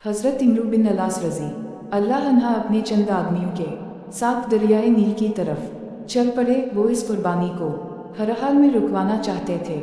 हज़रत इमरू बिन अलास रज़ी अल्लाह अन्हा अपने चंद आदमियों के साथ दरियाए नील की तरफ चल पड़े। वो इस कुर्बानी को हर हाल में रुकवाना चाहते थे।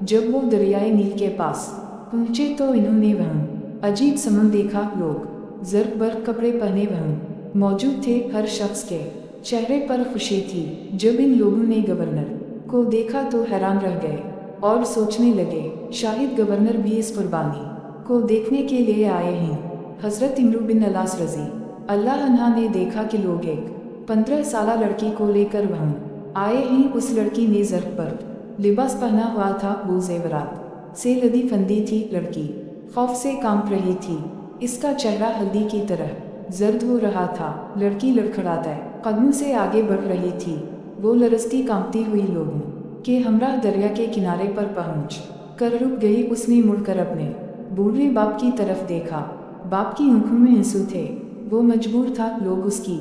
जब वो दरियाए नील के पास पहुँचे तो इन्होंने वहाँ अजीब समन देखा। लोग ज़र्क बर्क कपड़े पहने वहाँ मौजूद थे। हर शख्स के चेहरे पर खुशी थी। जब इन लोगों ने गवर्नर को देखा तो हैरान रह गए और सोचने लगे, शायद गवर्नर भी इस कुर्बानी को देखने के लिए आए हैं। हज़रत इमरू बिन अलास रज़ी अल्लाह अन्हा ने देखा कि लोग एक 15 साला लड़की को लेकर वहाँ आए हैं। उस लड़की ने ज़र्क पर लिबास पहना हुआ था। वो ज़ेवरात से लदी फंदी थी। लड़की खौफ से कांप रही थी। इसका चेहरा हल्दी की तरह जर्द हो रहा था। लड़की लड़खड़ाते कदमों से आगे बढ़ रही थी। वो लरजती कांपती हुई लोगों के हमराह दरिया के किनारे पर पहुँच कर रुक गई। उसने मुड़कर अपने बूढ़े बाप की तरफ देखा। बाप की आंखों में आंसू थे। वो मजबूर था। लोग उसकी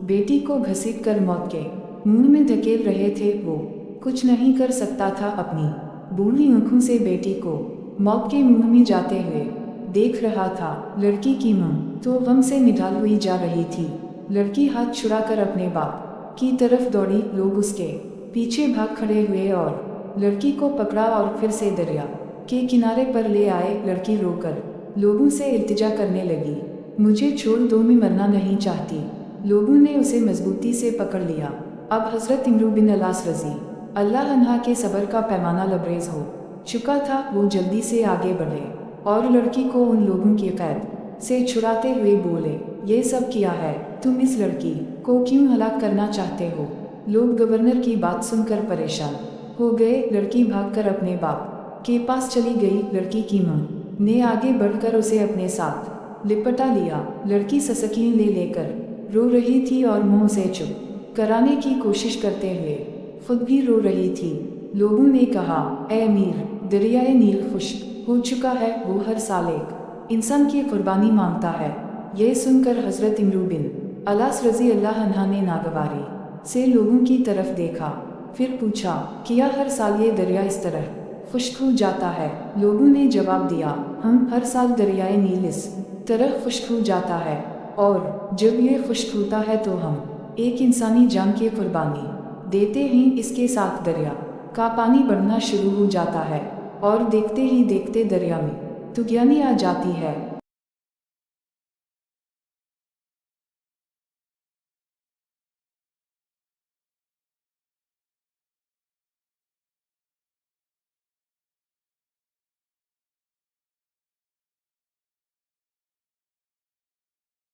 बेटी को घसीट कर मौत के मुंह में धकेल रहे थे। वो कुछ नहीं कर सकता था। अपनी बूढ़ी आंखों से बेटी को मौत के मुंह में जाते हुए देख रहा था। लड़की की मां तो गम से निढाल हुई जा रही थी। लड़की हाथ छुड़ाकर अपने बाप की तरफ दौड़ी। लोग उसके पीछे भाग खड़े हुए और लड़की को पकड़ा और फिर से दरिया के किनारे पर ले आए। लड़की रोकर लोगों से इल्तिजा करने लगी, मुझे छोड़ दो, मैं मरना नहीं चाहती। लोगों ने उसे मजबूती से पकड़ लिया। अब हज़रत इमरू बिन अलास रज़ी अल्लाह अन्हा के सब्र का पैमाना लबरेज हो चुका था। वो जल्दी से आगे बढ़े और लड़की को उन लोगों की कैद से छुड़ाते हुए बोले, ये सब किया है, तुम इस लड़की को क्यों हलाक करना चाहते हो? लोग गवर्नर की बात सुनकर परेशान हो गए। लड़की भागकर अपने बाप के पास चली गई। लड़की की मां ने आगे बढ़कर उसे अपने साथ लिपटा लिया। लड़की ससकियां ले लेकर रो रही थी और मुंह से चुप कराने की कोशिश करते हुए खुद भी रो रही थी। लोगों ने कहा, ए अमीर, दरियाए नील खुश्क हो चुका है। वो हर साल एक इंसान की कुर्बानी मांगता है। यह सुनकर हज़रत इमरू बिन अलास रज़ी अल्लाह अन्हा ने नागवारी से लोगों की तरफ देखा। फिर पूछा, क्या हर साल ये दरिया इस तरह खुश्क हो जाता है? लोगों ने जवाब दिया, हम हर साल दरियाए नील इस तरह खुश्क हो जाता है, और जब ये खुश्क होता है तो हम एक इंसानी जान की कुर्बानी देते हैं। इसके साथ दरिया का पानी बढ़ना शुरू हो जाता है और देखते ही देखते दरिया में तूफान आ जाती है।